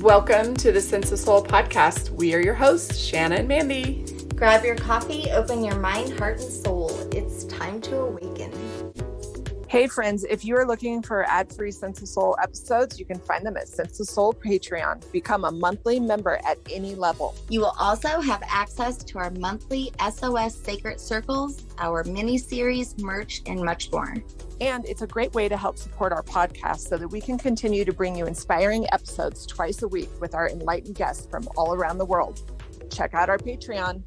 Welcome to the Sense of Soul podcast. We are your hosts, Shanna and Mandy. Grab your coffee, open your mind, heart, and soul. It's time to awaken. Hey friends, if you are looking for ad-free Sense of Soul episodes, you can find them at Sense of Soul Patreon. Become a monthly member at any level. You will also have access to our monthly SOS Sacred Circles, our mini-series, merch, and much more. And it's a great way to help support our podcast so that we can continue to bring you inspiring episodes twice a week with our enlightened guests from all around the world. Check out our Patreon.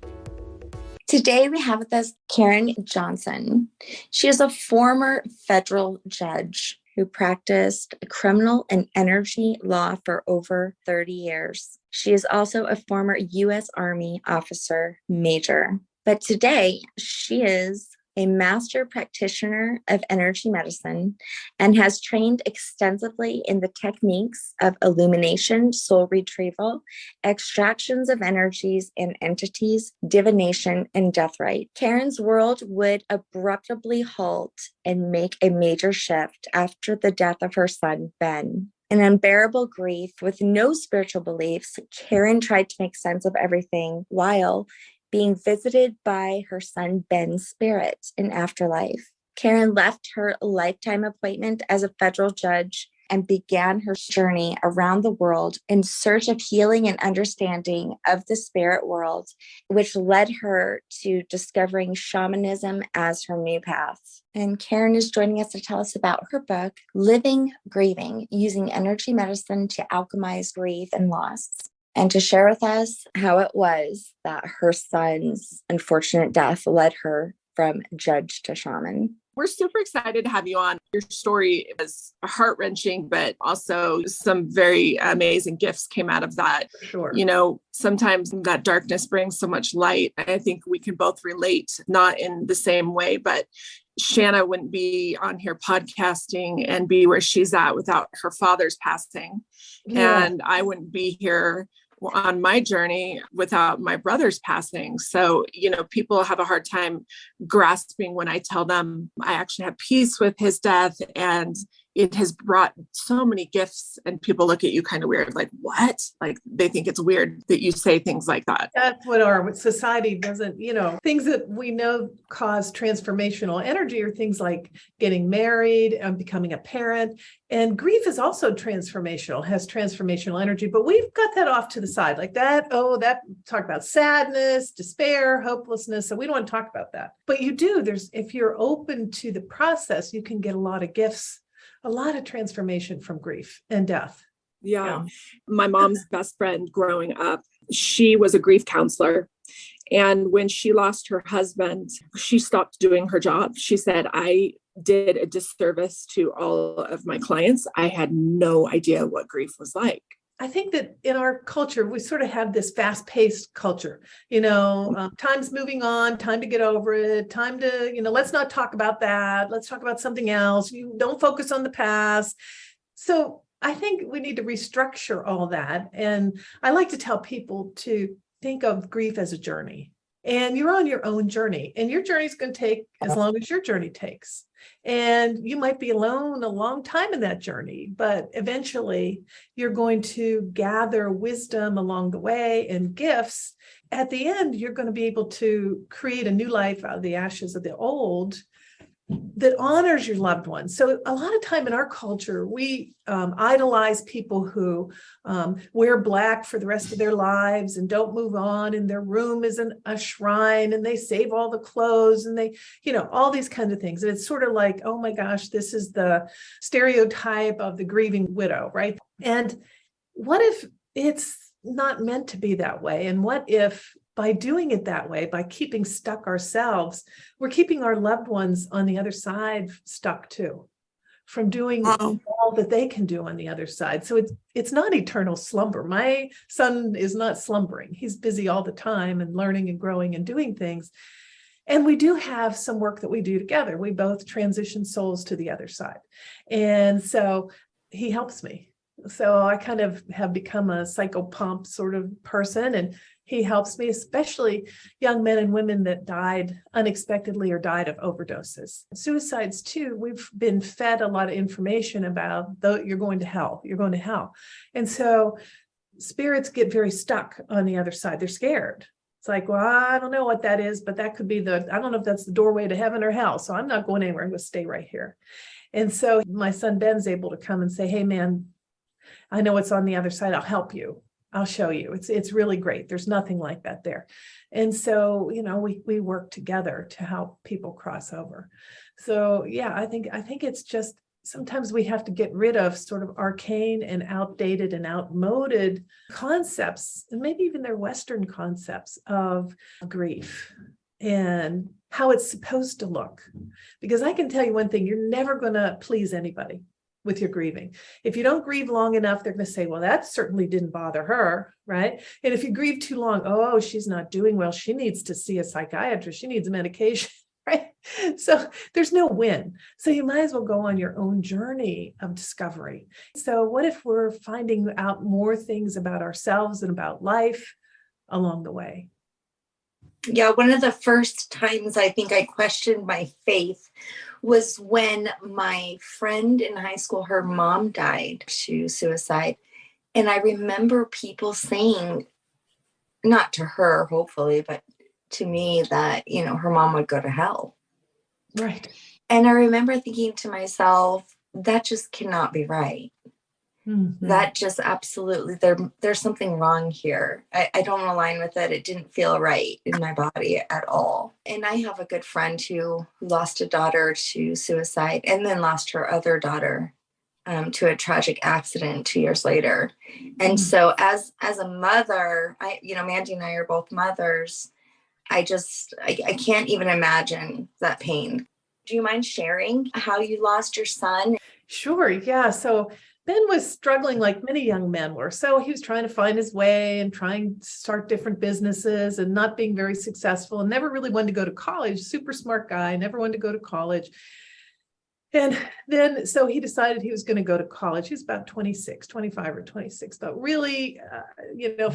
Today we have with us Karen Johnson. She is a former federal judge who practiced criminal and energy law for over 30 years. She is also a former U.S. Army officer major. But today she is a master practitioner of energy medicine and has trained extensively in the techniques of illumination, soul retrieval, extractions of energies and entities, divination, and death rite. Karen's world would abruptly halt and make a major shift after the death of her son, Ben. In unbearable grief with no spiritual beliefs, Karen tried to make sense of everything while being visited by her son Ben's spirit in Afterlife. Karen left her lifetime appointment as a federal judge and began her journey around the world in search of healing and understanding of the spirit world, which led her to discovering shamanism as her new path. And Karen is joining us to tell us about her book, Living Grieving, Using Energy Medicine to Alchemize Grief and Loss, and to share with us how it was that her son's unfortunate death led her from judge to shaman. We're super excited to have you on. Your story is heart-wrenching, but also some very amazing gifts came out of that. Sure. You know, sometimes that darkness brings so much light. I think we can both relate, not in the same way, but Shanna wouldn't be on here podcasting and be where she's at without her father's passing. Yeah. And I wouldn't be here on my journey without my brother's passing. So, you know, people have a hard time grasping when I tell them I actually have peace with his death, and it has brought so many gifts, and people look at you kind of weird, like, what? Like, they think it's weird that you say things like that. That's what our society doesn't, things that we know cause transformational energy are things like getting married and becoming a parent. And grief is also transformational, has transformational energy, but we've got that off to the side like that. Talk about sadness, despair, hopelessness. So we don't want to talk about that, but you do. If you're open to the process, you can get a lot of gifts, a lot of transformation from grief and death. Yeah. My mom's best friend growing up, she was a grief counselor. And when she lost her husband, she stopped doing her job. She said, I did a disservice to all of my clients. I had no idea what grief was like. I think that in our culture, we sort of have this fast-paced culture, time's moving on, time to get over it, time to, let's not talk about that. Let's talk about something else. You don't focus on the past. So I think we need to restructure all that. And I like to tell people to think of grief as a journey. And you're on your own journey, and your journey is going to take as long as your journey takes. And you might be alone a long time in that journey, but eventually you're going to gather wisdom along the way and gifts. At the end, you're going to be able to create a new life out of the ashes of the old that honors your loved ones. So a lot of time in our culture, we idolize people who wear black for the rest of their lives and don't move on, and their room is a shrine, and they save all the clothes, and they, all these kinds of things. And it's sort of like, oh my gosh, this is the stereotype of the grieving widow, right? And what if it's not meant to be that way? And what if by doing it that way, by keeping stuck ourselves, we're keeping our loved ones on the other side stuck too, from doing all that they can do on the other side. So it's not eternal slumber. My son is not slumbering. He's busy all the time and learning and growing and doing things. And we do have some work that we do together. We both transition souls to the other side. And so he helps me. So I kind of have become a psychopomp sort of person, and he helps me, especially young men and women that died unexpectedly or died of overdoses. Suicides too, we've been fed a lot of information about, though, you're going to hell. And so spirits get very stuck on the other side. They're scared. It's like, well, I don't know what that is, but that could be I don't know if that's the doorway to heaven or hell. So I'm not going anywhere. I'm going to stay right here. And so my son Ben's able to come and say, hey, man, I know what's on the other side. I'll help you. I'll show you. It's really great. There's nothing like that there. And so, we work together to help people cross over. So yeah, I think it's just, sometimes we have to get rid of sort of arcane and outdated and outmoded concepts, and maybe even their Western concepts of grief and how it's supposed to look. Because I can tell you one thing, you're never going to please anybody with your grieving. If you don't grieve long enough, they're going to say, well, that certainly didn't bother her, right? And if you grieve too long, oh, she's not doing well. She needs to see a psychiatrist. She needs medication. Right? So there's no win. So you might as well go on your own journey of discovery. So what if we're finding out more things about ourselves and about life along the way? Yeah, one of the first times I think I questioned my faith was when my friend in high school, her mom died to suicide. And I remember people saying, not to her, hopefully, but to me, that, her mom would go to hell. Right. And I remember thinking to myself, that just cannot be right. Mm-hmm. That just absolutely, there's something wrong here. I don't align with it. It didn't feel right in my body at all. And I have a good friend who lost a daughter to suicide and then lost her other daughter to a tragic accident 2 years later. And so as a mother, Mandy and I are both mothers. I can't even imagine that pain. Do you mind sharing how you lost your son? Sure. Yeah. So Ben was struggling like many young men were. So he was trying to find his way and trying to start different businesses and not being very successful and never really wanted to go to college. Super smart guy, never wanted to go to college. And then, so he decided he was going to go to college. He was about 25 or 26, but really,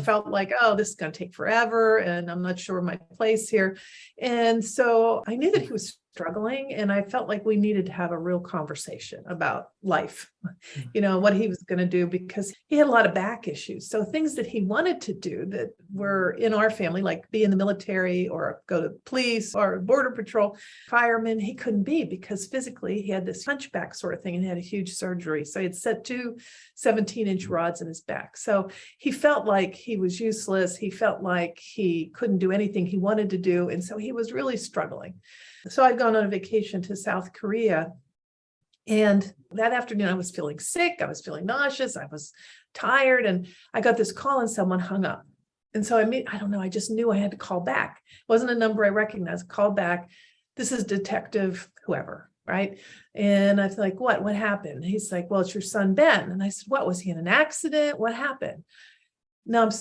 felt like, oh, this is going to take forever. And I'm not sure my place here. And so I knew that he was struggling, and I felt like we needed to have a real conversation about life, what he was going to do, because he had a lot of back issues. So things that he wanted to do that were in our family, like be in the military or go to police or border patrol, fireman, he couldn't be because physically he had this hunchback sort of thing and he had a huge surgery. So he had set 2 17-inch rods in his back. So he felt like he was useless. He felt like he couldn't do anything he wanted to do. And so he was really struggling. So I'd gone on a vacation to South Korea. And that afternoon I was feeling sick. I was feeling nauseous. I was tired. And I got this call and someone hung up. And so I just knew I had to call back. It wasn't a number I recognized. Called back. This is Detective whoever, right? And I was like, what happened? He's like, well, it's your son, Ben. And I said, what, was he in an accident? What happened? No,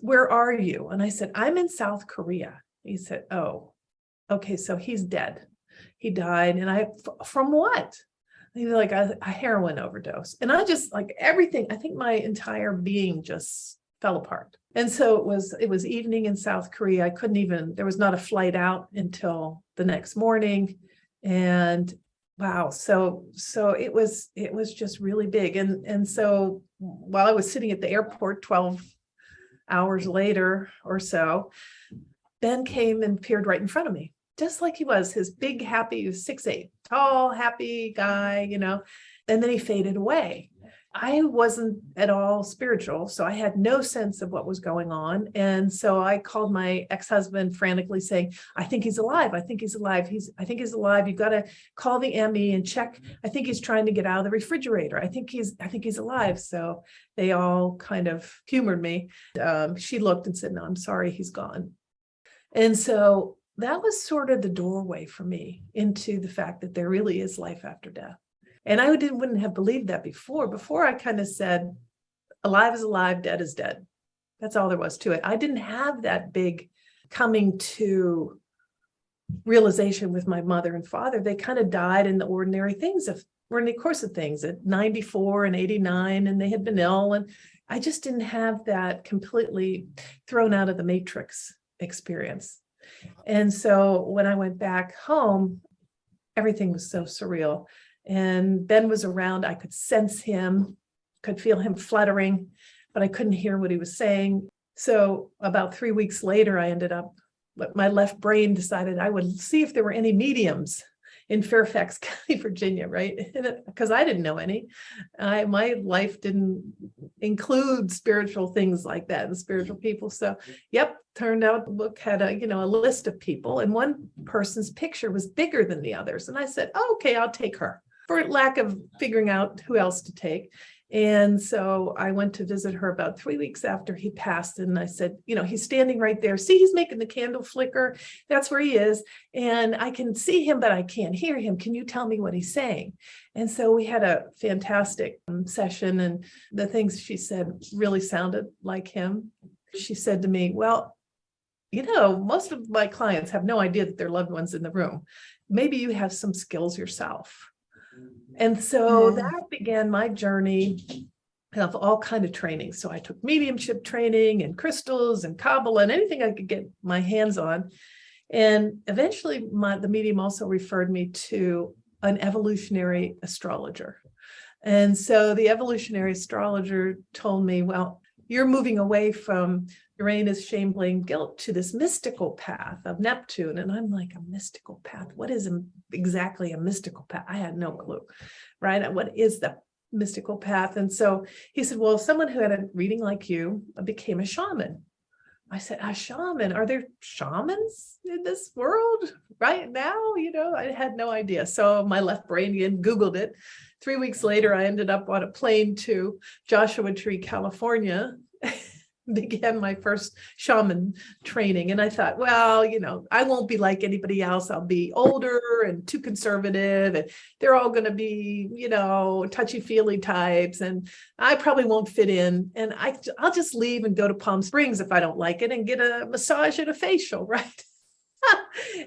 where are you? And I said, I'm in South Korea. He said, oh, okay, so he's dead. He died. And from what? He was like a heroin overdose. And I just like everything, I think my entire being just fell apart. And so it was evening in South Korea. There was not a flight out until the next morning. And wow. So it was just really big. And so while I was sitting at the airport 12 hours later or so, Ben came and appeared right in front of me, just like he was, his big, happy, he was 6'8", tall, happy guy, and then he faded away. I wasn't at all spiritual, so I had no sense of what was going on. And so I called my ex-husband frantically saying, I think he's alive. I think he's alive. I think he's alive. You've got to call the ME and check. I think he's trying to get out of the refrigerator. I think he's alive. So they all kind of humored me. She looked and said, no, I'm sorry, he's gone. And so that was sort of the doorway for me into the fact that there really is life after death. And I wouldn't have believed that before. Before I kind of said, alive is alive, dead is dead. That's all there was to it. I didn't have that big coming to realization with my mother and father. They kind of died in the ordinary course of things at 94 and 89, and they had been ill. And I just didn't have that completely thrown out of the matrix experience. And so when I went back home, everything was so surreal. And Ben was around. I could sense him, could feel him fluttering. but I couldn't hear what he was saying. So about 3 weeks later, my left brain decided I would see if there were any mediums in Fairfax County, Virginia, right? Because I didn't know any. My life didn't include spiritual things like that and spiritual people. So, turned out the book had a list of people, and one person's picture was bigger than the others. And I said, okay, I'll take her, for lack of figuring out who else to take. And so I went to visit her about 3 weeks after he passed. And I said, he's standing right there. See, he's making the candle flicker. That's where he is. And I can see him, but I can't hear him. Can you tell me what he's saying? And so we had a fantastic session. And the things she said really sounded like him. She said to me, well, most of my clients have no idea that their loved one's in the room. Maybe you have some skills yourself. And so that began my journey of all kinds of training. So I took mediumship training and crystals and Kabbalah and anything I could get my hands on. And eventually the medium also referred me to an evolutionary astrologer. And so the evolutionary astrologer told me, well, you're moving away from Uranus, shame, blame, guilt to this mystical path of Neptune. And I'm like, a mystical path? What is exactly a mystical path? I had no clue, right? What is the mystical path? And so he said, well, someone who had a reading like you became a shaman. I said, a shaman? Are there shamans in this world right now? I had no idea. So my left brain again Googled it. 3 weeks later, I ended up on a plane to Joshua Tree, California, began my first shaman training. And I thought, well, I won't be like anybody else. I'll be older and too conservative, and they're all going to be, touchy-feely types, and I probably won't fit in. And I'll just leave and go to Palm Springs if I don't like it and get a massage and a facial, right?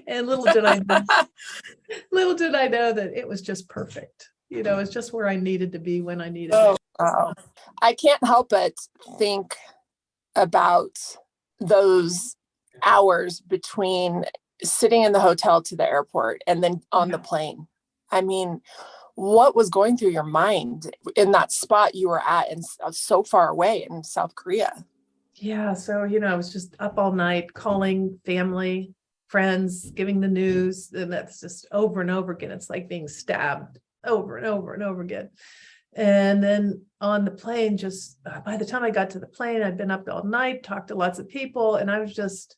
And little did I know that it was just perfect. It's just where I needed to be when I needed it. Wow. I can't help but think about those hours between sitting in the hotel to the airport and then on the plane. I mean, what was going through your mind in that spot you were at and so far away in South Korea? Yeah. So, I was just up all night calling family, friends, giving the news. And that's just over and over again. It's like being stabbed over and over and over again. And then on the plane, just by the time I got to the plane, I'd been up all night, talked to lots of people. And I was just,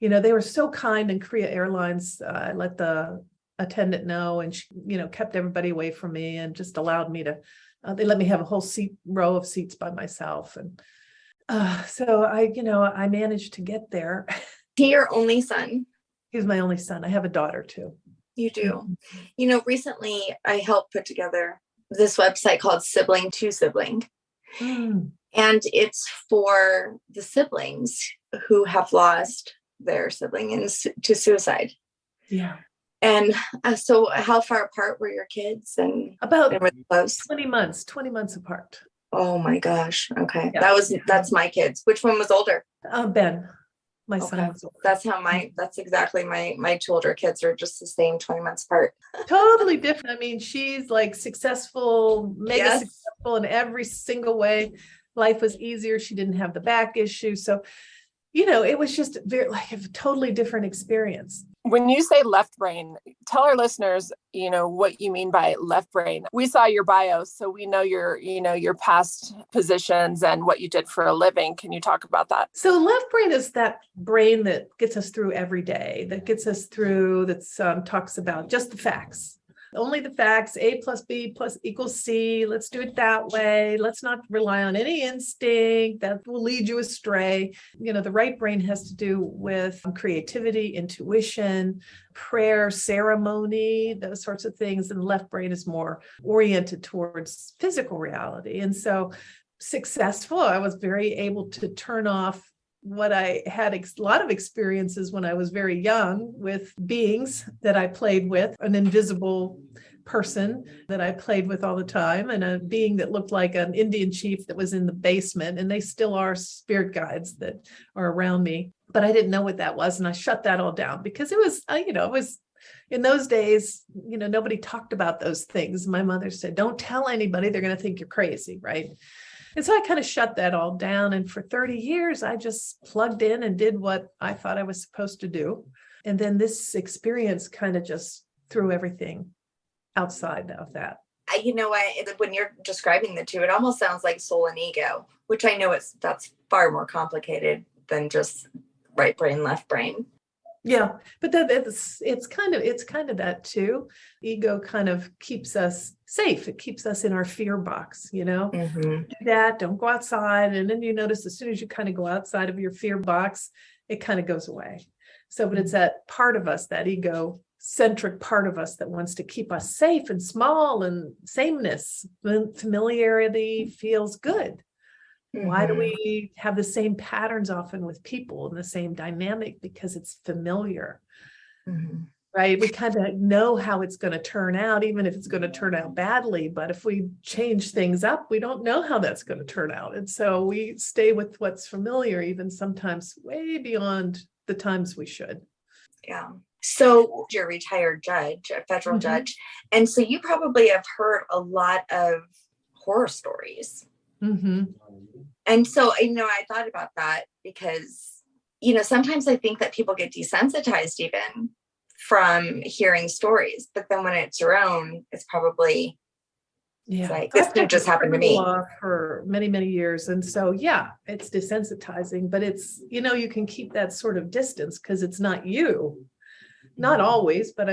they were so kind in Korea Airlines. I let the attendant know, and she, kept everybody away from me and just allowed me to, they let me have a whole row of seats by myself. And so I managed to get there. He your only son? He was my only son. I have a daughter too. You do. Recently I helped put together this website called Sibling to Sibling. And it's for the siblings who have lost their sibling to suicide. Yeah. And so how far apart were your kids? And about close? 20 months apart. Oh my gosh. Okay. Yeah. That's my kids. Which one was older? Ben. My son. Okay. That's exactly my two older kids are just the same 20 months apart. Totally different. I mean, she's like successful, mega successful in every single way. Life was easier. She didn't have the back issue. So, it was just a totally different experience. When you say left brain, tell our listeners, what you mean by left brain. We saw your bio, so we know your past positions and what you did for a living. Can you talk about that? So left brain is that brain that gets us through every day, that gets us through, that talks about just the facts. Only the facts, A plus B plus equals C. Let's do it that way. Let's not rely on any instinct that will lead you astray. The right brain has to do with creativity, intuition, prayer, ceremony, those sorts of things. And the left brain is more oriented towards physical reality. And so successful, I was very able to turn off what I had a lot of experiences when I was very young with beings that I played with, an invisible person that I played with all the time, and a being that looked like an Indian chief that was in the basement, and they still are spirit guides that are around me. But I didn't know what that was, and I shut that all down because it was in those days, nobody talked about those things. My mother said, don't tell anybody, they're going to think you're crazy, right? And so I kind of shut that all down. And for 30 years, I just plugged in and did what I thought I was supposed to do. And then this experience kind of just threw everything outside of that. You know what, when you're describing the two, it almost sounds like soul and ego, which I know that's far more complicated than just right brain, left brain. Yeah, but it's kind of that too. Ego kind of keeps us safe. It keeps us in our fear box, Mm-hmm. Do that, don't go outside. And then you notice as soon as you kind of go outside of your fear box, it kind of goes away. So, but it's that part of us, that ego-centric part of us that wants to keep us safe and small and sameness. Familiarity feels good. Mm-hmm. Why do we have the same patterns often with people and the same dynamic? Because it's familiar, right? We kind of know how it's going to turn out, even if it's going to turn out badly. But if we change things up, we don't know how that's going to turn out. And so we stay with what's familiar, even sometimes way beyond the times we should. Yeah. So you're a retired judge, a federal judge. And so you probably have heard a lot of horror stories. Mm-hmm. And so, I thought about that because, sometimes I think that people get desensitized even from hearing stories, but then when it's your own, it's probably it's like, this could just happen to me. For many, many years. And so, it's desensitizing, but it's, you can keep that sort of distance because it's not you. Not always, but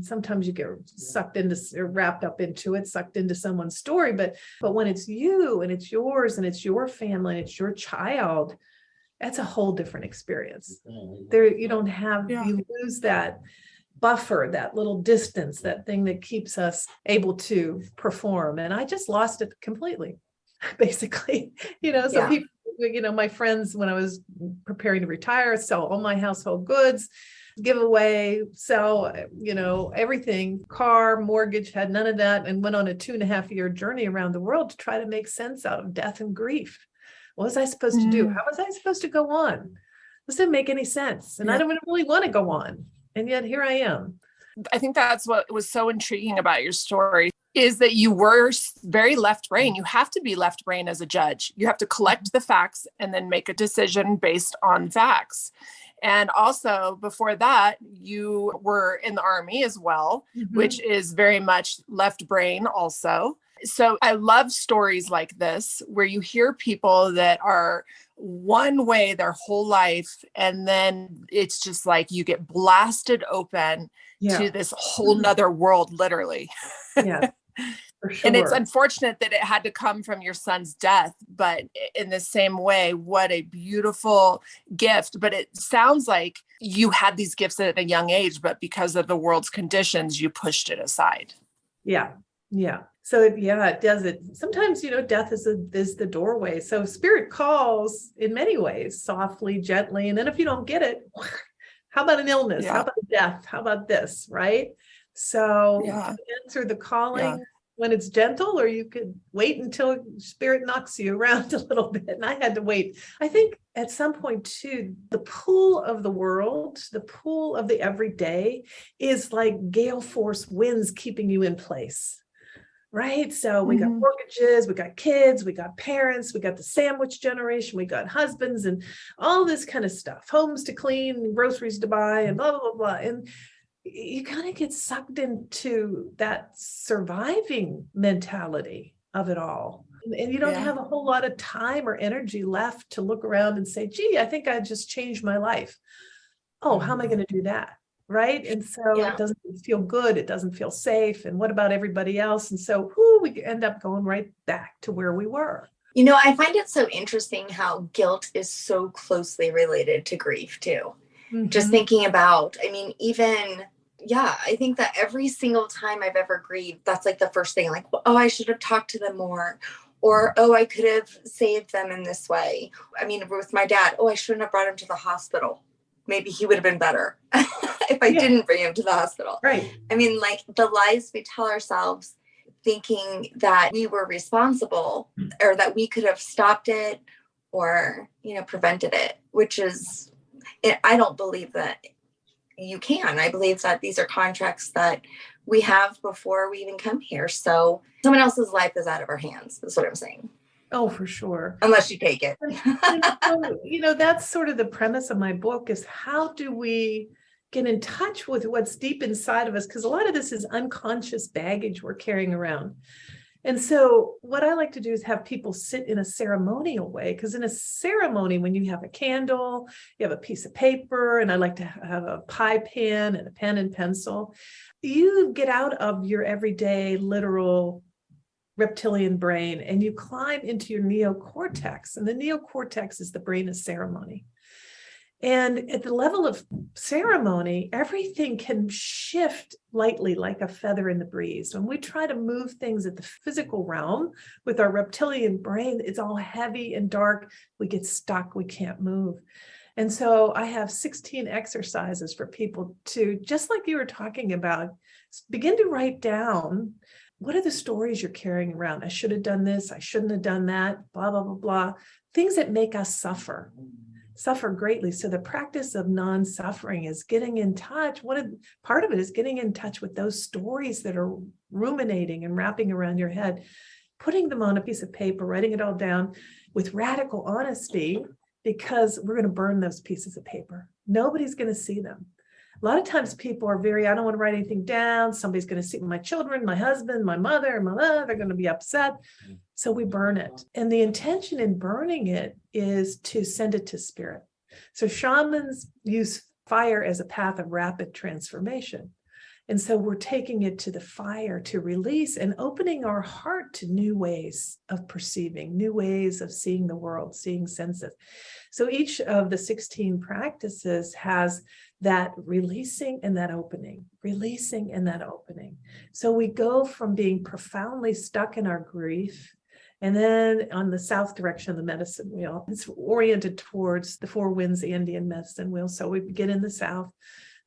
sometimes you get sucked into or wrapped up into it, sucked into someone's story. But when it's you and it's yours and it's your family and it's your child, that's a whole different experience. There, you don't have, you lose that buffer, that little distance, that thing that keeps us able to perform. And I just lost it completely, basically. People, my friends, when I was preparing to retire, sell all my household goods, give away, sell, everything, car, mortgage, had none of that, and went on a 2.5-year journey around the world to try to make sense out of death and grief. What was I supposed to do? How was I supposed to go on? This didn't make any sense. And I don't really want to go on. And yet here I am. I think that's what was so intriguing about your story, is that you were very left brain. You have to be left brain as a judge. You have to collect the facts and then make a decision based on facts. And also before that, you were in the Army as well, which is very much left brain also. So I love stories like this, where you hear people that are one way their whole life, and then it's just like you get blasted open to this whole nother world, literally. Yeah. For sure. And it's unfortunate that it had to come from your son's death, but in the same way, what a beautiful gift. But it sounds like you had these gifts at a young age, but because of the world's conditions, you pushed it aside. Yeah. Yeah. So it does it. Sometimes, death is the doorway. So spirit calls in many ways, softly, gently. And then if you don't get it, how about an illness? How about death? How about this? Right. So you can answer the calling when it's gentle, or you could wait until spirit knocks you around a little bit. And I had to wait. I think at some point too, the pull of the world, the pull of the everyday is like gale force winds keeping you in place. Right. So we got mortgages, we got kids, we got parents, we got the sandwich generation, we got husbands and all this kind of stuff, homes to clean, groceries to buy, and blah, blah, blah, blah. And you kind of get sucked into that surviving mentality of it all. And you don't have a whole lot of time or energy left to look around and say, gee, I think I just changed my life. Oh, how am I going to do that? Right. And so it doesn't feel good. It doesn't feel safe. And what about everybody else? And so we end up going right back to where we were. I find it so interesting how guilt is so closely related to grief too. Just thinking about, I think that every single time I've ever grieved, that's like the first thing, like, oh, I should have talked to them more. Or, oh, I could have saved them in this way. With my dad, oh, I shouldn't have brought him to the hospital. Maybe he would have been better if I didn't bring him to the hospital. Right. The lies we tell ourselves, thinking that we were responsible or that we could have stopped it or, prevented it, which is, I don't believe that you can. I believe that these are contracts that we have before we even come here. So someone else's life is out of our hands. That's what I'm saying. Oh, for sure. Unless you take it. That's sort of the premise of my book, is how do we get in touch with what's deep inside of us? Because a lot of this is unconscious baggage we're carrying around. And so what I like to do is have people sit in a ceremonial way, because in a ceremony, when you have a candle, you have a piece of paper, and I like to have a pie pan and a pen and pencil, you get out of your everyday literal reptilian brain and you climb into your neocortex. And the neocortex is the brain of ceremony. And at the level of ceremony, everything can shift lightly like a feather in the breeze. When we try to move things at the physical realm with our reptilian brain, it's all heavy and dark. We get stuck, we can't move. And so I have 16 exercises for people to, just like you were talking about, begin to write down, what are the stories you're carrying around? I should have done this, I shouldn't have done that, blah, blah, blah, blah. Things that make us suffer greatly. So the practice of non-suffering is getting in touch. Part of it is getting in touch with those stories that are ruminating and wrapping around your head, putting them on a piece of paper, writing it all down with radical honesty, because we're going to burn those pieces of paper. Nobody's going to see them. A lot of times people are I don't want to write anything down. Somebody's going to see my children, my husband, my mother, they're going to be upset. So we burn it. And the intention in burning it is to send it to spirit. So shamans use fire as a path of rapid transformation. And so we're taking it to the fire to release and opening our heart to new ways of perceiving, new ways of seeing the world, seeing senses. So each of the 16 practices has that releasing and that opening, releasing and that opening. So we go from being profoundly stuck in our grief, and then on the south direction of the medicine wheel, it's oriented towards the four winds Andean medicine wheel. So we begin in the south,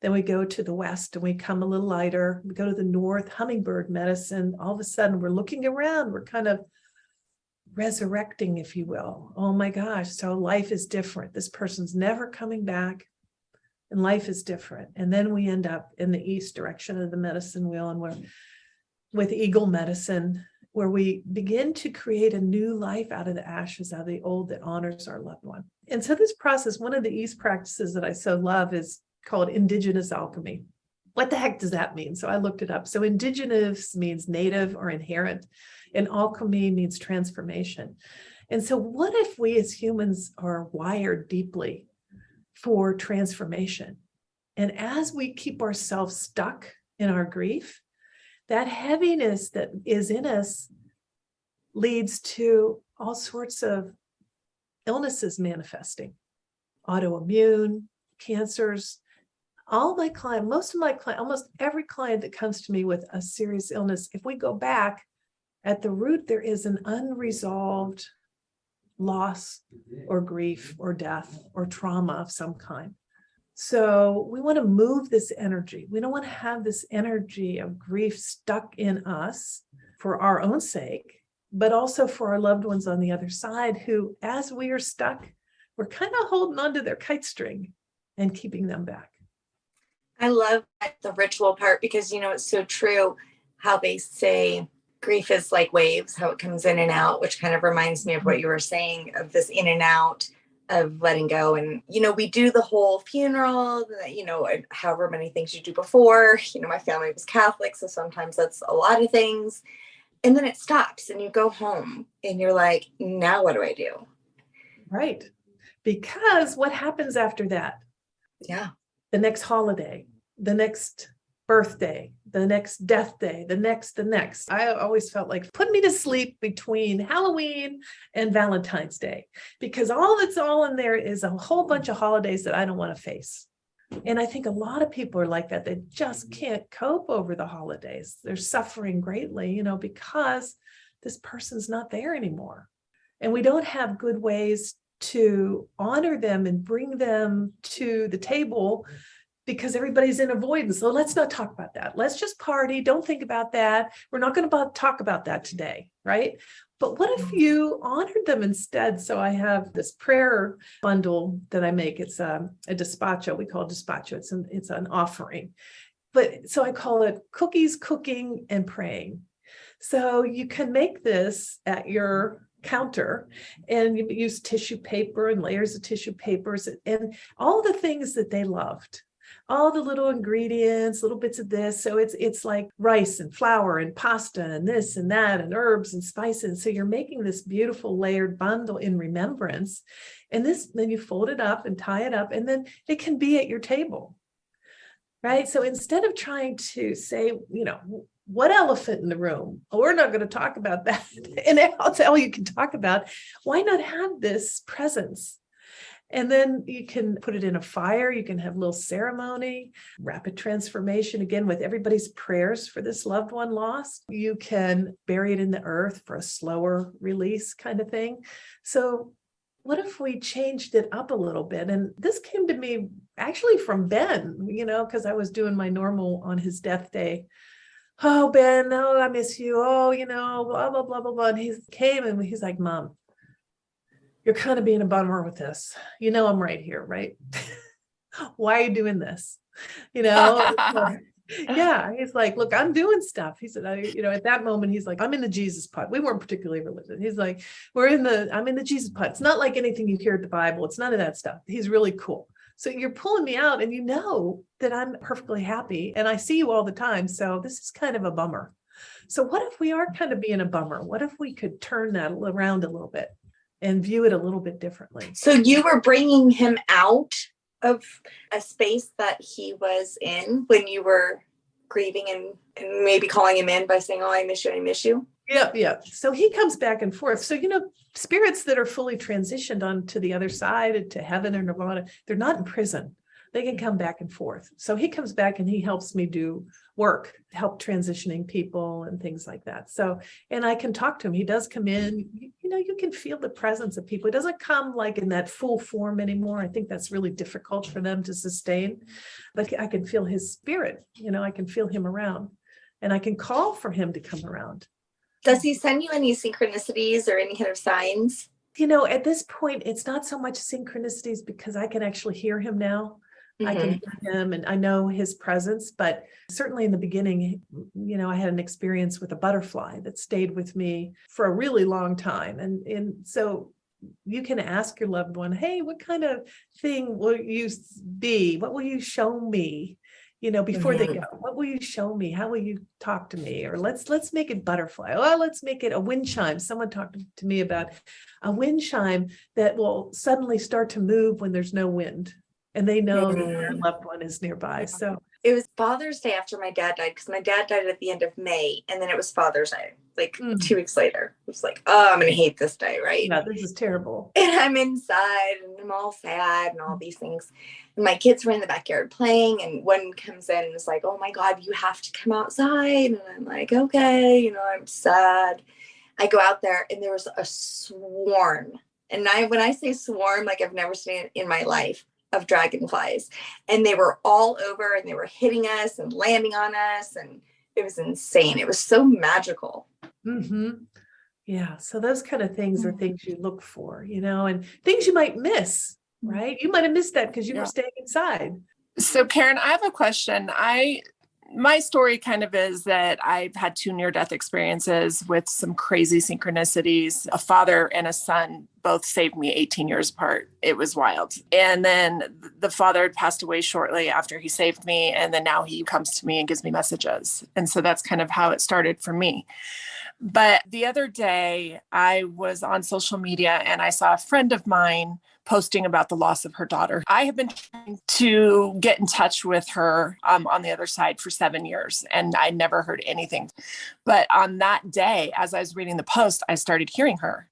then we go to the west and we come a little lighter. We go to the north, hummingbird medicine. All of a sudden we're looking around, we're kind of resurrecting, if you will. Oh my gosh, so life is different. This person's never coming back. And life is different. And then we end up in the east direction of the medicine wheel, and we're with eagle medicine, where we begin to create a new life out of the ashes, out of the old, that honors our loved one. And so this process, one of the East practices that I so love, is called indigenous alchemy. What the heck does that mean? So I looked it up. So indigenous means native or inherent, and alchemy means transformation. And so what if we as humans are wired deeply for transformation? And as we keep ourselves stuck in our grief, that heaviness that is in us leads to all sorts of illnesses manifesting, autoimmune, cancers. All my clients, most of my clients, almost every client that comes to me with a serious illness, if we go back at the root, there is an unresolved loss or grief or death or trauma of some kind. So we want to move this energy. We don't want to have this energy of grief stuck in us for our own sake, but also for our loved ones on the other side, who, as we are stuck, we're kind of holding onto their kite string and keeping them back. I love the ritual part, because, it's so true how they say grief is like waves, how it comes in and out, which kind of reminds me of what you were saying, of this in and out of letting go. And, we do the whole funeral, however many things you do before. My family was Catholic, so sometimes that's a lot of things. And then it stops and you go home and you're like, now what do I do? Right. Because what happens after that? Yeah. The next holiday, the next birthday, the next death day, the next. I always felt like, put me to sleep between Halloween and Valentine's Day, because all that's all in there is a whole bunch of holidays that I don't want to face. And I think a lot of people are like that. They just can't cope over the holidays. They're suffering greatly, because this person's not there anymore. And we don't have good ways to honor them and bring them to the table, because everybody's in avoidance. So let's not talk about that. Let's just party. Don't think about that. We're not going to talk about that today, right? But what if you honored them instead? So I have this prayer bundle that I make. It's a despacho. We call it despacho. It's an offering. But so I call it cookies, cooking, and praying. So you can make this at your counter, and you use tissue paper and layers of tissue papers and all the things that they loved, all the little ingredients, little bits of this. So it's like rice and flour and pasta and this and that and herbs and spices. So you're making this beautiful layered bundle in remembrance. And then you fold it up and tie it up, and then it can be at your table, right? So instead of trying to say, what elephant in the room? Oh, we're not going to talk about that. And that's all you can talk about. Why not have this presence? And then you can put it in a fire. You can have a little ceremony, rapid transformation, again, with everybody's prayers for this loved one lost. You can bury it in the earth for a slower release kind of thing. So what if we changed it up a little bit? And this came to me actually from Ben, because I was doing my normal on his death day. Oh, Ben, oh, I miss you. Oh, blah, blah, blah, blah, blah. And he came and he's like, Mom, you're kind of being a bummer with this. I'm right here, right? Why are you doing this? Yeah, he's like, look, I'm doing stuff. He said, at that moment, he's like, I'm in the Jesus pot. We weren't particularly religious. He's like, I'm in the Jesus pot. It's not like anything you hear at the Bible. It's none of that stuff. He's really cool. So you're pulling me out, and that I'm perfectly happy, and I see you all the time. So this is kind of a bummer. So what if we are kind of being a bummer? What if we could turn that around a little bit and view it a little bit differently? So you were bringing him out of a space that he was in when you were grieving, and maybe calling him in by saying, oh, I miss you. Yeah. So he comes back and forth. So, spirits that are fully transitioned on to the other side, to heaven or nirvana, they're not in prison. They can come back and forth. So he comes back and he helps me do work, help transitioning people and things like that. So, and I can talk to him. He does come in, you can feel the presence of people. It doesn't come like in that full form anymore. I think that's really difficult for them to sustain, but I can feel his spirit, I can feel him around, and I can call for him to come around. Does he send you any synchronicities or any kind of signs? At this point, it's not so much synchronicities because I can actually hear him now. Mm-hmm. I can hear him and I know his presence, but certainly in the beginning, I had an experience with a butterfly that stayed with me for a really long time. And so you can ask your loved one, hey, what kind of thing will you be? What will you show me? Before they go, what will you show me? How will you talk to me? Or let's make it butterfly. Oh, let's make it a wind chime. Someone talked to me about a wind chime that will suddenly start to move when there's no wind, and they know that their loved one is nearby. So it was Father's Day after my dad died, because my dad died at the end of May, and then it was Father's Day, 2 weeks later. It was like, oh, I'm going to hate this day, right? Yeah, this is terrible. And I'm inside, and I'm all sad and all these things. And my kids were in the backyard playing, and one comes in and is like, oh my God, you have to come outside. And I'm like, okay, I'm sad. I go out there, and there was a swarm. And when I say swarm, I've never seen it in my life, of dragonflies. And they were all over, and they were hitting us and landing on us. And it was insane. It was so magical. Mm-hmm. Yeah. So those kind of things are things you look for, and things you might miss, right? You might have missed that because you were staying inside. So Karen, I have a question. My story kind of is that I've had 2 near-death experiences with some crazy synchronicities. A father and a son both saved me 18 years apart. It was wild. And then the father had passed away shortly after he saved me. And then now he comes to me and gives me messages. And so that's kind of how it started for me. But the other day I was on social media and I saw a friend of mine posting about the loss of her daughter. I have been trying to get in touch with her on the other side for 7 years, and I never heard anything. But on that day, as I was reading the post, I started hearing her.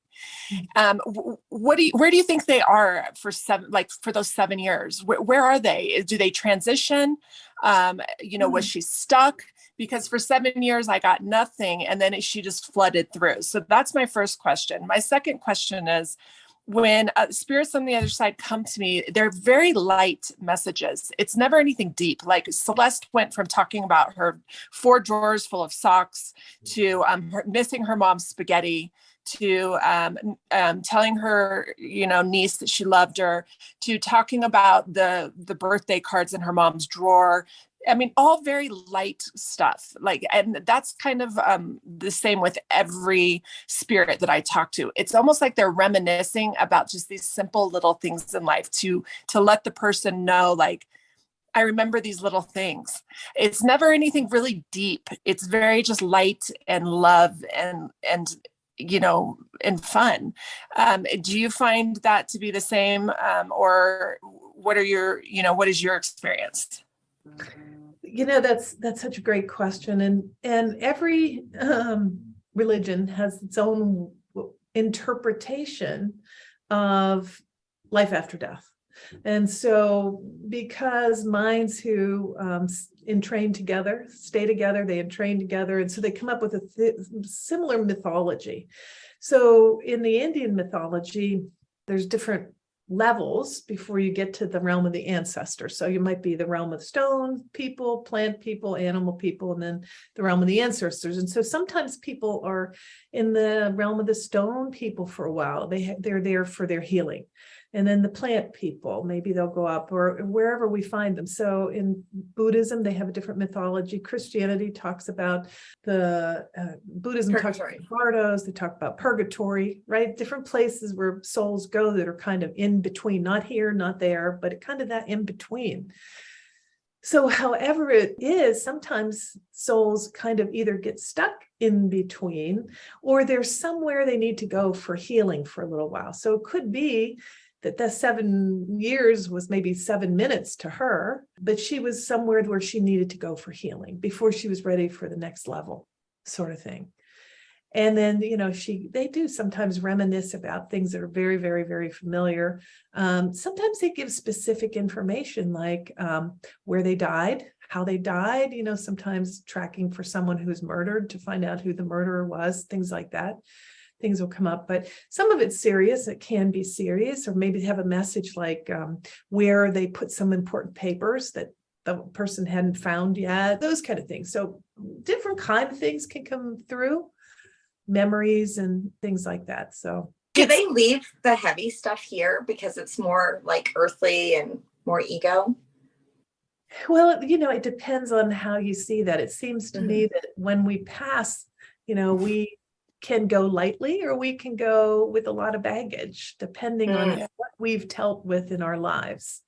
Where do you think they are for those 7 years? Where are they? Do they transition? Was she stuck? Because for 7 years, I got nothing, and then she just flooded through. So that's my first question. My second question is, when spirits on the other side come to me, they're very light messages. It's never anything deep. Like Celeste went from talking about her 4 drawers full of socks to missing her mom's spaghetti, to telling her, niece that she loved her, to talking about the birthday cards in her mom's drawer. I mean, all very light stuff. Like, and that's kind of the same with every spirit that I talk to. It's almost like they're reminiscing about just these simple little things in life to let the person know, like, I remember these little things. It's never anything really deep. It's very just light and love and and fun. Do you find that to be the same, or what is your experience? That's such a great question. And every religion has its own interpretation of life after death. And so because minds who entrain together, stay together, they entrain together. And so they come up with a similar mythology. So in the Indian mythology, there's different levels before you get to the realm of the ancestors. So you might be the realm of stone people, plant people, animal people, and then the realm of the ancestors. And so sometimes people are in the realm of the stone people for a while. They're there for their healing. And then the plant people, maybe they'll go up or wherever we find them. So in Buddhism, they have a different mythology. Christianity talks about Buddhism talks about bardos, they talk about purgatory, right? Different places where souls go that are kind of in between, not here, not there, but kind of that in between. So however it is, sometimes souls kind of either get stuck in between or there's somewhere they need to go for healing for a little while. So it could be that the 7 years was maybe 7 minutes to her, but she was somewhere where she needed to go for healing before she was ready for the next level, sort of thing. And then, they do sometimes reminisce about things that are very, very, very familiar. Sometimes they give specific information like where they died, how they died, sometimes tracking for someone who's murdered to find out who the murderer was, things like that. Things will come up, but some of it's serious. It can be serious, or maybe they have a message like where they put some important papers that the person hadn't found yet, those kind of things. So different kind of things can come through, memories and things like that. So do they leave the heavy stuff here because it's more like earthly and more ego? Well, it depends on how you see that. It seems to me that when we pass, we can go lightly or we can go with a lot of baggage, depending on what we've dealt with in our lives.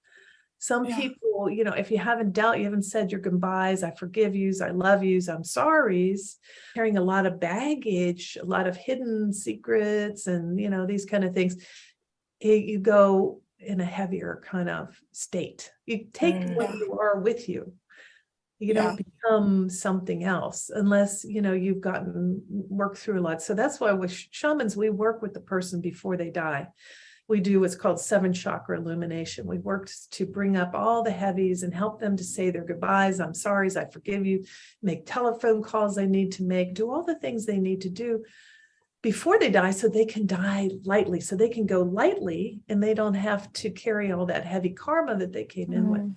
Some people, if you haven't said your goodbyes, I forgive yous, I love yous, I'm sorry's, carrying a lot of baggage, a lot of hidden secrets and, these kind of things, you go in a heavier kind of state. You take what you are with you. You don't become something else unless, you've worked through a lot. So that's why with shamans, we work with the person before they die. We do what's called 7 chakra illumination. We work to bring up all the heavies and help them to say their goodbyes, I'm sorry's, I forgive you, make telephone calls they need to make, do all the things they need to do before they die so they can die lightly, so they can go lightly and they don't have to carry all that heavy karma that they came in with.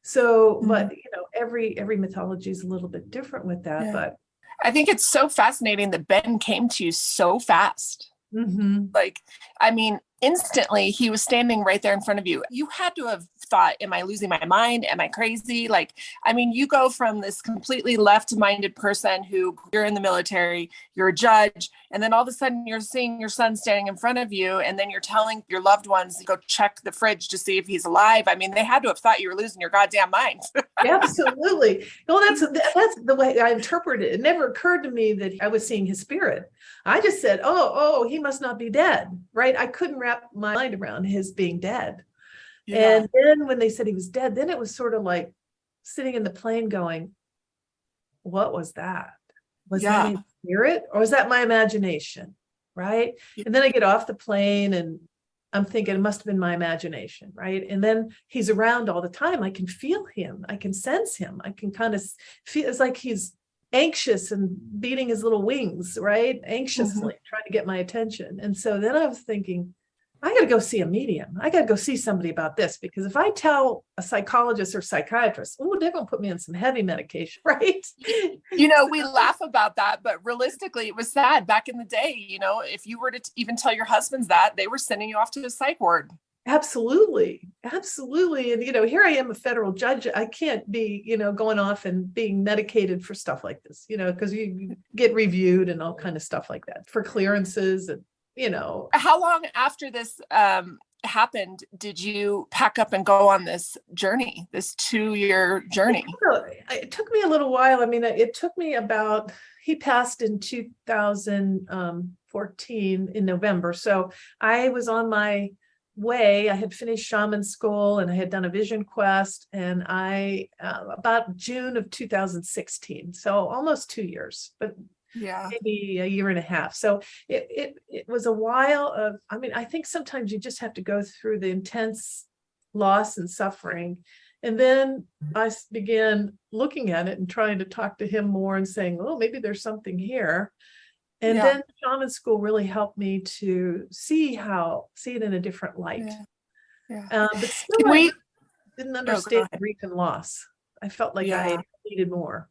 So, but every mythology is a little bit different with that. But I think it's so fascinating that Ben came to you so fast. Like, I mean, instantly he was standing right there in front of you. You had to have thought, am I losing my mind? Am I crazy? Like, I mean, you go from this completely left-minded person who you're in the military, you're a judge, and then all of a sudden you're seeing your son standing in front of you, and then you're telling your loved ones to go check the fridge to see if he's alive. I mean, they had to have thought you were losing your goddamn mind. Absolutely. Well, that's the way I interpret it. It never occurred to me that I was seeing his spirit. I just said, oh, he must not be dead, right? I couldn't wrap my mind around his being dead. And then when they said he was dead, then it was sort of like sitting in the plane going, what was that? Was that a spirit or was that my imagination? Right. And then I get off the plane and I'm thinking it must have been my imagination. Right. And then he's around all the time. I can feel him. I can sense him. I can kind of feel it's like he's anxious and beating his little wings, right? Anxiously trying to get my attention. And so then I was thinking, I got to go see a medium. I got to go see somebody about this, because if I tell a psychologist or psychiatrist, they're going to put me on some heavy medication, right? We laugh about that, but realistically, it was sad back in the day. If you were to even tell your husbands that, they were sending you off to a psych ward. Absolutely. Absolutely. And, here I am, a federal judge. I can't be, going off and being medicated for stuff like this, because you get reviewed and all kind of stuff like that for clearances and, How long after this happened did you pack up and go on this journey, this 2-year journey? It took me a little while. I mean, it took me he passed in 2014 in November. So I was on my way. I had finished shaman school and I had done a vision quest, and about June of 2016. So almost 2 years, but maybe a year and a half. So it was a while of, I think sometimes you just have to go through the intense loss and suffering. And then I began looking at it and trying to talk to him more and saying, oh, maybe there's something here. And then shaman school really helped me to see it in a different light. But still, I didn't understand grief and loss. I felt like I needed more.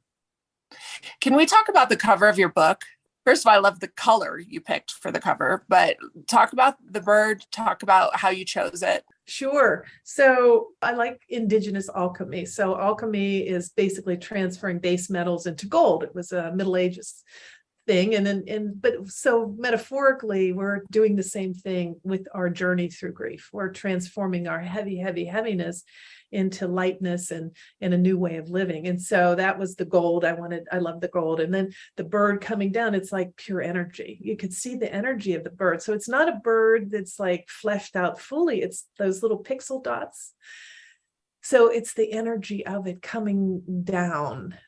Can we talk about the cover of your book? First of all, I love the color you picked for the cover, but talk about the bird, talk about how you chose it. Sure. So I like indigenous alchemy. So alchemy is basically transferring base metals into gold. It was a Middle Ages thing. But so metaphorically, we're doing the same thing with our journey through grief. We're transforming our heaviness into lightness and a new way of living. And so that was the gold I love the gold. And then the bird coming down, it's like pure energy. You could see the energy of the bird. So it's not a bird that's like fleshed out fully. It's those little pixel dots. So it's the energy of it coming down,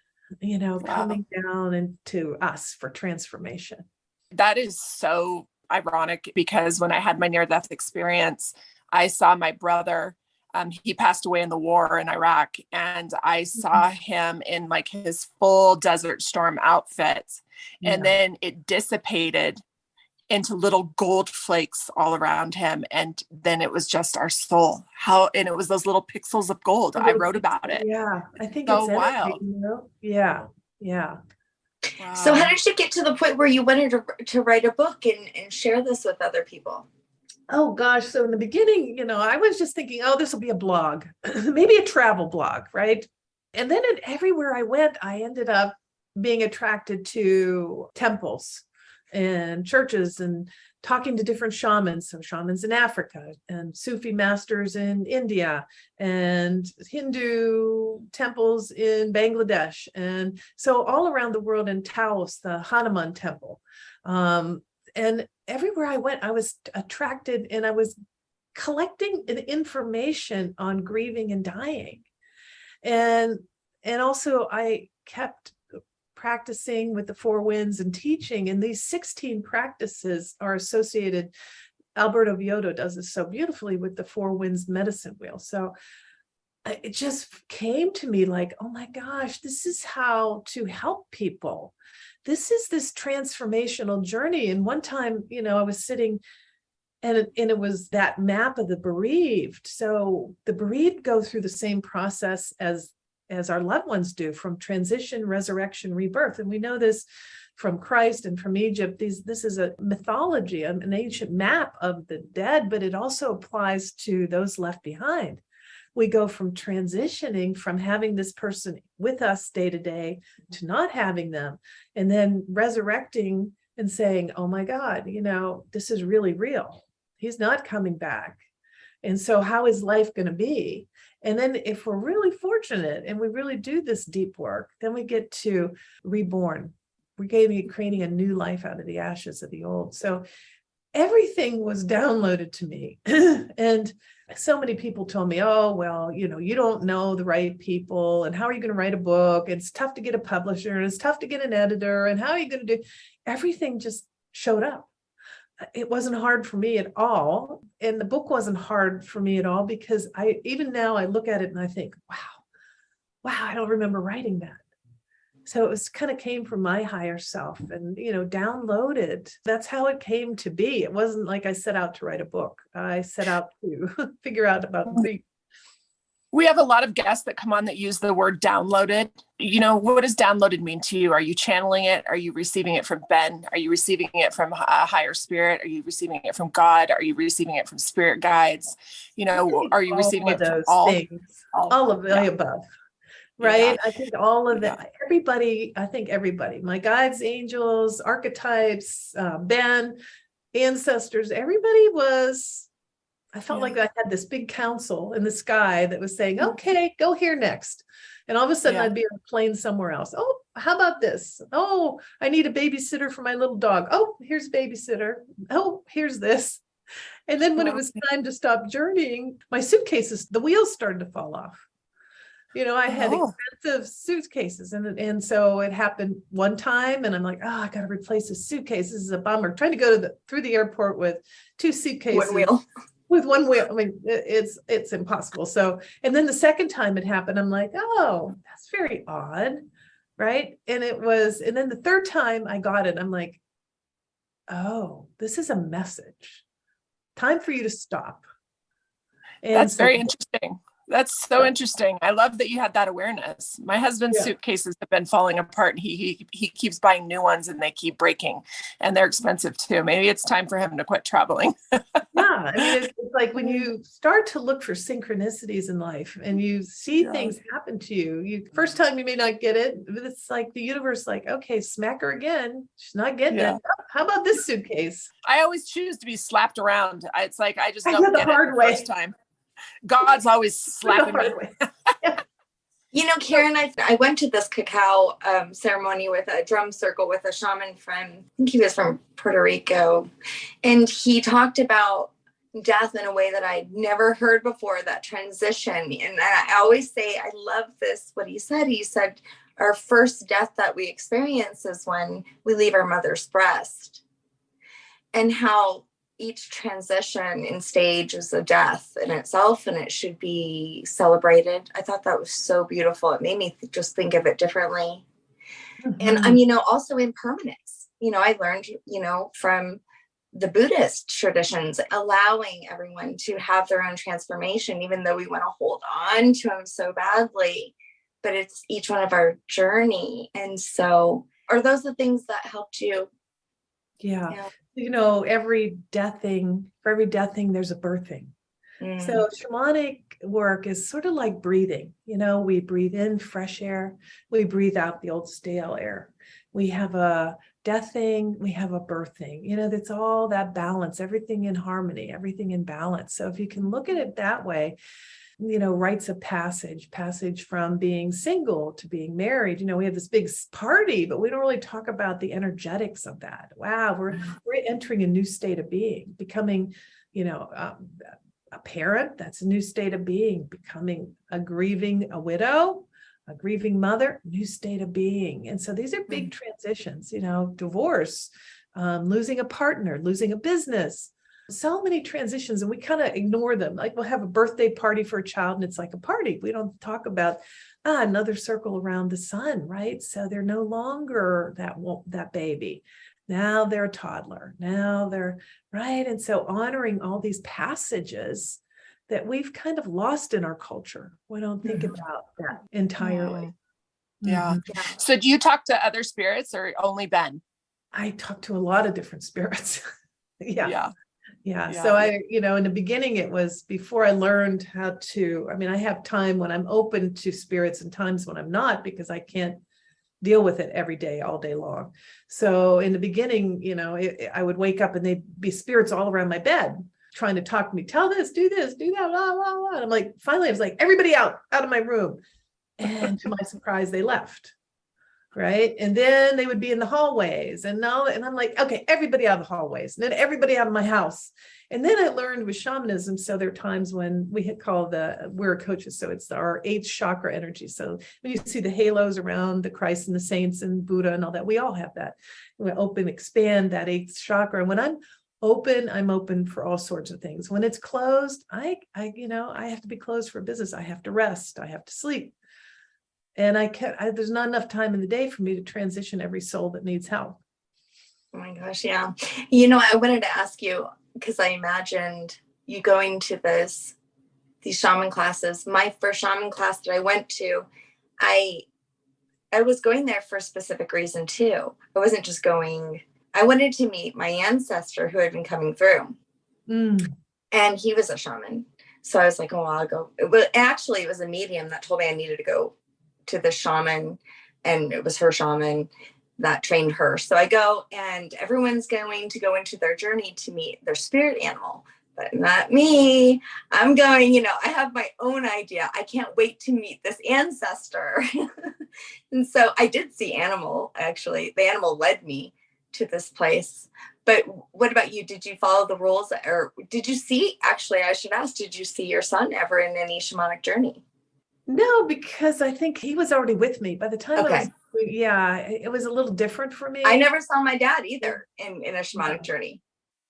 coming down into us for transformation. That is so ironic, because when I had my near-death experience, I saw my brother. He passed away in the war in Iraq, and I saw him in like his full Desert Storm outfit, and then it dissipated into little gold flakes all around him, and then it was just our soul. And it was those little pixels of gold. I wrote about it. Yeah, I think so it's energy, wild. Yeah. Wow. So how did you get to the point where you wanted to write a book and share this with other people? Oh gosh. So in the beginning, I was just thinking, oh, this will be a blog, maybe a travel blog, right? And then everywhere I went, I ended up being attracted to temples and churches and talking to different shamans. So shamans in Africa and Sufi masters in India and Hindu temples in Bangladesh. And so all around the world, in Taos, the Hanuman temple. And everywhere I went, I was attracted, and I was collecting information on grieving and dying. And also I kept practicing with the four winds and teaching. And these 16 practices are associated. Alberto Villoldo does this so beautifully with the four winds medicine wheel. So it just came to me like, oh my gosh, this is how to help people. This is this transformational journey. And one time, I was sitting and it was that map of the bereaved. So the bereaved go through the same process as our loved ones do, from transition, resurrection, rebirth. And we know this from Christ and from Egypt. This is a mythology, an ancient map of the dead, but it also applies to those left behind. We go from transitioning from having this person with us day to day to not having them, and then resurrecting and saying, oh my God, this is really real. He's not coming back. And so how is life going to be? And then if we're really fortunate and we really do this deep work, then we get to reborn. We're creating a new life out of the ashes of the old. So everything was downloaded to me. And so many people told me, oh, well, you don't know the right people. And how are you going to write a book? It's tough to get a publisher, and it's tough to get an editor. And how are you going to do? Everything just showed up. It wasn't hard for me at all. And the book wasn't hard for me at all, because even now I look at it and I think, wow, I don't remember writing that. So it was kind of came from my higher self and, downloaded. That's how it came to be. It wasn't like I set out to write a book. I set out to figure out about grief. We have a lot of guests that come on that use the word downloaded. What does downloaded mean to you? Are you channeling it? Are you receiving it from Ben? Are you receiving it from a higher spirit? Are you receiving it from God? Are you receiving it from spirit guides? Are you receiving it from all things? All of the above. Right. Yeah. I think all of that, everybody, my guides, angels, archetypes, Ben, ancestors, everybody I felt like I had this big council in the sky that was saying, okay, go here next. And all of a sudden I'd be on a plane somewhere else. Oh, how about this? Oh, I need a babysitter for my little dog. Oh, here's a babysitter. Oh, here's this. And then when it was time to stop journeying, my suitcases, the wheels started to fall off. I had expensive suitcases and so it happened one time and I'm like, I got to replace a suitcase. This is a bummer. Trying to go through the airport with two suitcases. One wheel. With one wheel. I mean, it's impossible. So, and then the second time it happened, I'm like, oh, that's very odd. Right. And then the third time I got it, I'm like, oh, this is a message. Time for you to stop. And that's very interesting. That's so interesting. I love that you had that awareness. My husband's suitcases have been falling apart and he keeps buying new ones and they keep breaking and they're expensive too. Maybe it's time for him to quit traveling. I mean, it's like when you start to look for synchronicities in life and you see things happen to you, first time you may not get it, but it's like the universe, like, okay, smack her again. She's not getting it. How about this suitcase? I always choose to be slapped around. It's like, I just don't get the hard it the way. first time. God's always slapping me. Karen, I went to this cacao ceremony with a drum circle with a shaman from, I think he was from Puerto Rico. And he talked about death in a way that I'd never heard before, that transition. And I always say, I love this, what he said. He said, our first death that we experience is when we leave our mother's breast. And how each transition in stage is a death in itself and it should be celebrated. I thought that was so beautiful. It made me just think of it differently. And also impermanence. I learned, from the Buddhist traditions, allowing everyone to have their own transformation, even though we want to hold on to them so badly, but it's each one of our journey. And so, are those the things that helped you? Yeah. For every death thing, there's a birthing. So shamanic work is sort of like breathing. We breathe in fresh air, we breathe out the old stale air. We have a death thing, we have a birthing. That's all that balance, everything in harmony, everything in balance. So if you can look at it that way, rites of passage from being single to being married. We have this big party, but we don't really talk about the energetics of that. Wow, we're entering a new state of being, becoming, a parent. That's a new state of being. Becoming a widow, a grieving mother, new state of being. And so these are big transitions. Divorce, losing a partner, losing a business. So many transitions and we kind of ignore them. Like we'll have a birthday party for a child and it's like a party. We don't talk about another circle around the sun, right? So they're no longer that baby. Now they're a toddler. Now they're right. And so honoring all these passages that we've kind of lost in our culture. We don't think about that entirely. Yeah. So do you talk to other spirits or only Ben? I talk to a lot of different spirits. Yeah. So I, in the beginning, it was before I learned how to, I have time when I'm open to spirits and times when I'm not, because I can't deal with it every day, all day long. So in the beginning, I would wake up and they'd be spirits all around my bed trying to talk to me, tell this, do that, blah, blah, blah. And I'm like, finally, I was like, everybody out of my room. And to my surprise, they left. Right. And then they would be in the hallways and I'm like, okay, everybody out of the hallways and then everybody out of my house. And then I learned with shamanism. So there are times when we're coaches. So it's our 8th chakra energy. So when you see the halos around the Christ and the saints and Buddha and all that, we all have that. We expand that 8th chakra. And when I'm open for all sorts of things. When it's closed, I have to be closed for business. I have to rest. I have to sleep. And there's not enough time in the day for me to transition every soul that needs help. Oh my gosh, yeah. I wanted to ask you, because I imagined you going to this these shaman classes. My first shaman class that I went to, I was going there for a specific reason too. I wasn't just going, I wanted to meet my ancestor who had been coming through. And he was a shaman. So I was like, oh, I'll go. But actually, it was a medium that told me I needed to go to the shaman, and it was her shaman that trained her. So I go, and everyone's going to go into their journey to meet their spirit animal, but not me. I'm going, I have my own idea. I can't wait to meet this ancestor. And so I did see animal, actually. The animal led me to this place. But what about you? Did you follow the rules, or did you see, actually, I should ask, did you see your son ever in any shamanic journey? No, because I think he was already with me by the time it was a little different for me. I never saw my dad either in a shamanic journey.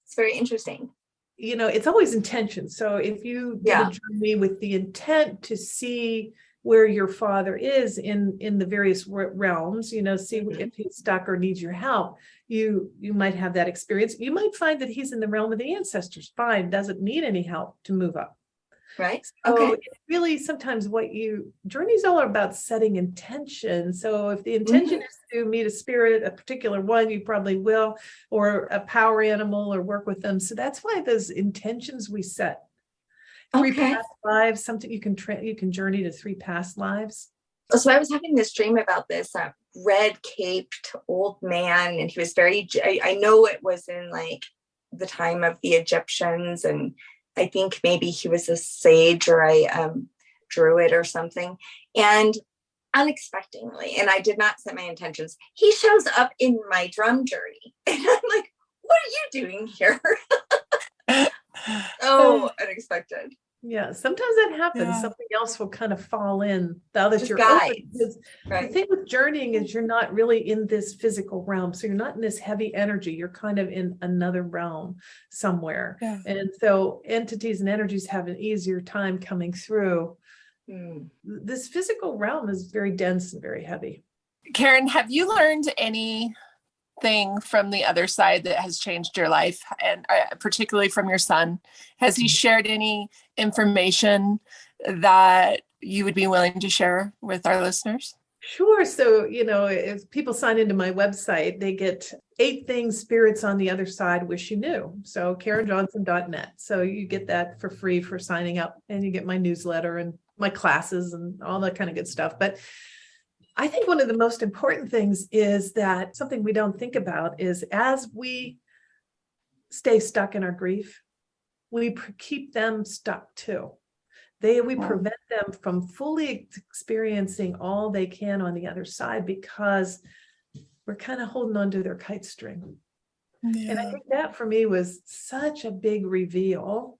It's very interesting. It's always intention. So if you did a journey with the intent to see where your father is in the various realms, see if he's stuck or needs your help, you might have that experience. You might find that he's in the realm of the ancestors. Fine, doesn't need any help to move up. Right. So it's really sometimes journey's all about setting intention. So if the intention is to meet a spirit, a particular one, you probably will, or a power animal, or work with them. So that's why those intentions we set. 3 past lives, something you can journey to 3 past lives. So I was having this dream about this red caped old man, and he was I know it was in like the time of the Egyptians, and I think maybe he was a sage or a druid or something. And unexpectedly, and I did not set my intentions, he shows up in my drum journey. And I'm like, what are you doing here? So unexpected. Yeah, sometimes that happens. Yeah. Something else will kind of fall in. Now that you're open. The thing with journeying is you're not really in this physical realm. So you're not in this heavy energy. You're kind of in another realm somewhere. Yeah. And so entities and energies have an easier time coming through. This physical realm is very dense and very heavy. Karen, have you learned anything from the other side that has changed your life, and particularly from your son? Has he shared any information that you would be willing to share with our listeners? Sure. So, if people sign into my website, they get 8 things spirits on the other side wish you knew. So KarenJohnson.net. So you get that for free for signing up, and you get my newsletter and my classes and all that kind of good stuff. But I think one of the most important things is that something we don't think about is as we stay stuck in our grief, we keep them stuck too. We prevent them from fully experiencing all they can on the other side because we're kind of holding on to their kite string. Yeah. And I think that for me was such a big reveal.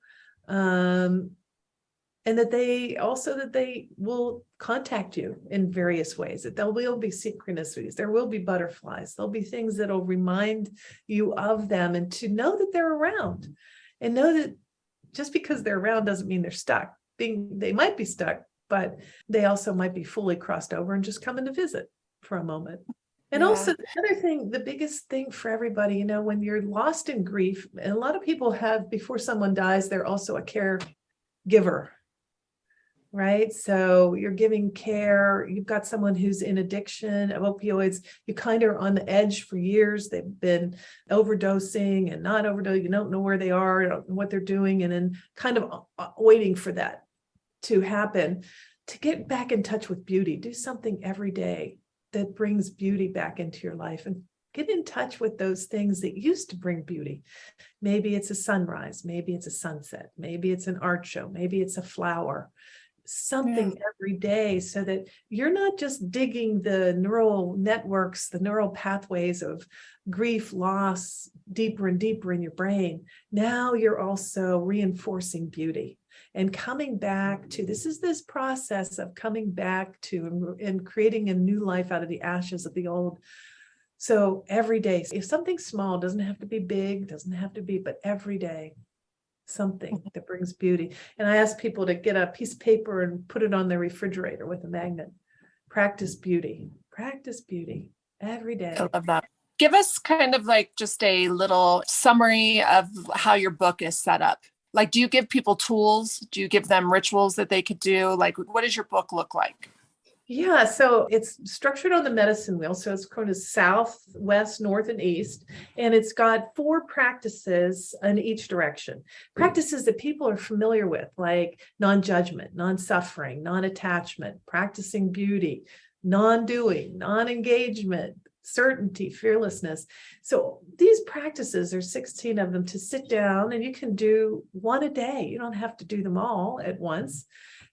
And that they will contact you in various ways, that there will be synchronicities, there will be butterflies, there'll be things that will remind you of them, and to know that they're around, and know that just because they're around doesn't mean they're stuck. They might be stuck, but they also might be fully crossed over and just coming to visit for a moment. And also the other thing, the biggest thing for everybody, when you're lost in grief, and a lot of people have, before someone dies, they're also a caregiver. Right? So you're giving care, you've got someone who's in addiction of opioids, you kind of are on the edge for years, they've been overdosing and not overdosing, you don't know where they are, you don't know what they're doing, and then kind of waiting for that to happen, to get back in touch with beauty. Do something every day that brings beauty back into your life, and get in touch with those things that used to bring beauty. Maybe it's a sunrise, maybe it's a sunset, maybe it's an art show, maybe it's a flower. Something every day, so that you're not just digging the neural networks, the neural pathways of grief, loss deeper and deeper in your brain. Now you're also reinforcing beauty and coming back to this process of coming back to and creating a new life out of the ashes of the old. So every day, if something small, doesn't have to be big, doesn't have to be, but every day, something that brings beauty. And I ask people to get a piece of paper and put it on their refrigerator with a magnet. Practice beauty every day. I love that. Give us kind of like just a little summary of how your book is set up. Like, do you give people tools? Do you give them rituals that they could do? Like, what does your book look like? Yeah, so it's structured on the medicine wheel. So it's kind of south, west, north, and east. And it's got 4 practices in each direction. Practices that people are familiar with, like non-judgment, non-suffering, non-attachment, practicing beauty, non-doing, non-engagement, certainty, fearlessness. So these practices, there's 16 of them, to sit down, and you can do one a day. You don't have to do them all at once.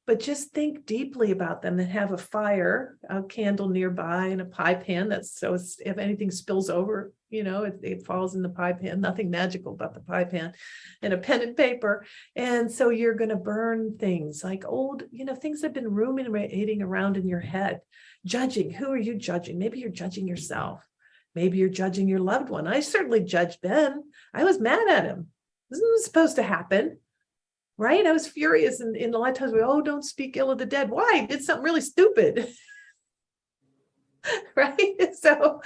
But just think deeply about them and have a fire, a candle nearby, and a pie pan. So if anything spills over, it falls in the pie pan. Nothing magical about the pie pan, and a pen and paper. And so you're going to burn things like old, things that have been ruminating around in your head. Judging. Who are you judging? Maybe you're judging yourself. Maybe you're judging your loved one. I certainly judged Ben. I was mad at him. This isn't supposed to happen. Right? I was furious. And a lot of times don't speak ill of the dead. Why? I did something really stupid. Right? So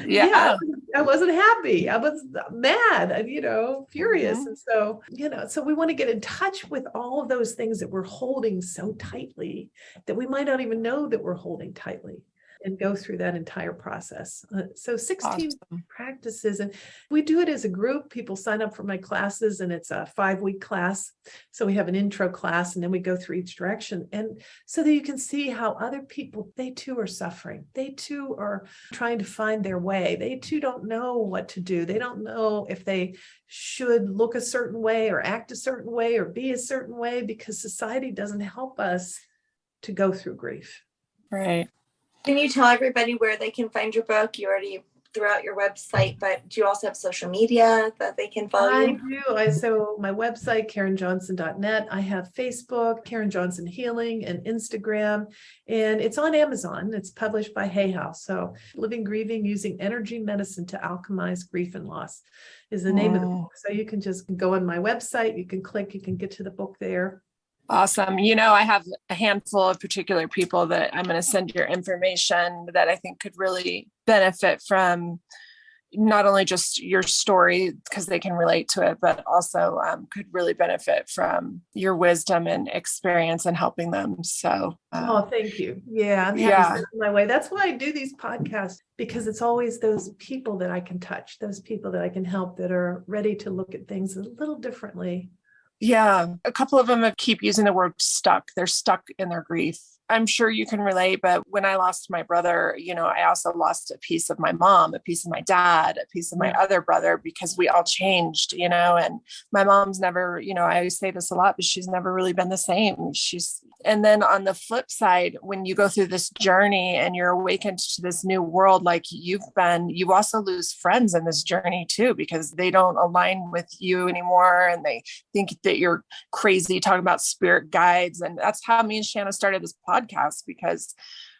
yeah, I wasn't happy. I was mad, furious. And so, so we want to get in touch with all of those things that we're holding so tightly that we might not even know that we're holding tightly, and go through that entire process. So 16 practices, and we do it as a group. People sign up for my classes, and it's a 5-week class. So we have an intro class, and then we go through each direction. And so that you can see how other people, they too are suffering. They too are trying to find their way. They too don't know what to do. They don't know if they should look a certain way or act a certain way or be a certain way, because society doesn't help us to go through grief. Right. Can you tell everybody where they can find your book? You already threw out your website, but do you also have social media that they can follow you? I do. So my website, KarenJohnson.net. I have Facebook, Karen Johnson Healing, and Instagram, and it's on Amazon. It's published by Hay House. So Living Grieving, Using Energy Medicine to Alchemize Grief and Loss is the name of the book. So you can just go on my website, you can click, you can get to the book there. Awesome. I have a handful of particular people that I'm going to send your information that I think could really benefit from not only just your story, because they can relate to it, but also could really benefit from your wisdom and experience in helping them. So, thank you. Yeah, I'm happy to send it my way. That's why I do these podcasts, because it's always those people that I can touch, those people that I can help that are ready to look at things a little differently. Yeah. A couple of them keep using the word stuck. They're stuck in their grief. I'm sure you can relate, but when I lost my brother, I also lost a piece of my mom, a piece of my dad, a piece of my other brother, because we all changed, and my mom's never, I always say this a lot, but she's never really been the same. And then on the flip side, when you go through this journey and you're awakened to this new world, like you also lose friends in this journey too, because they don't align with you anymore. And they think that you're crazy talking about spirit guides. And that's how me and Shanna started this podcast, because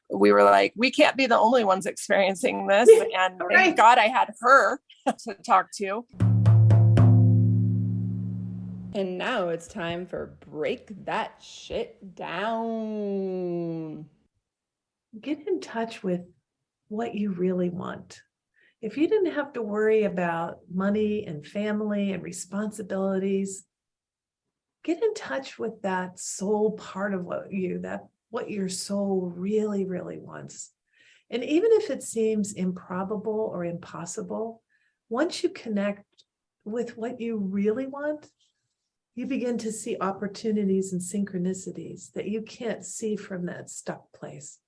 we were like, we can't be the only ones experiencing this. And thank God I had her to talk to. And now it's time for Break That Shit Down. Get in touch with what you really want. If you didn't have to worry about money and family and responsibilities, get in touch with that soul part of what your soul really, really wants. And even if it seems improbable or impossible, once you connect with what you really want, you begin to see opportunities and synchronicities that you can't see from that stuck place.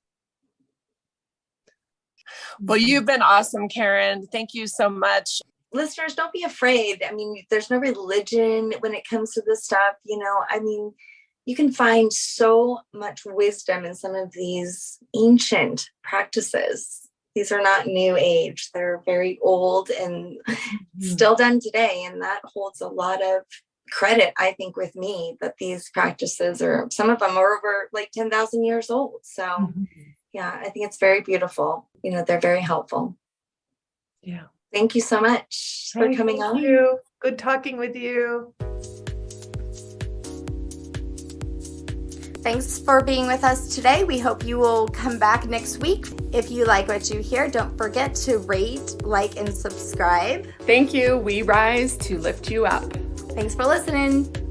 Well, you've been awesome, Karen. Thank you so much. Listeners, don't be afraid. I mean, there's no religion when it comes to this stuff. You can find so much wisdom in some of these ancient practices. These are not new age. They're very old and still done today. And that holds a lot of credit, I think, with me, that these practices some of them are over like 10,000 years old. So yeah, I think it's very beautiful. They're very helpful. Yeah. Thank you so much for coming on. Thank you. Good talking with you. Thanks for being with us today. We hope you will come back next week. If you like what you hear, don't forget to rate, like, and subscribe. Thank you. We rise to lift you up. Thanks for listening.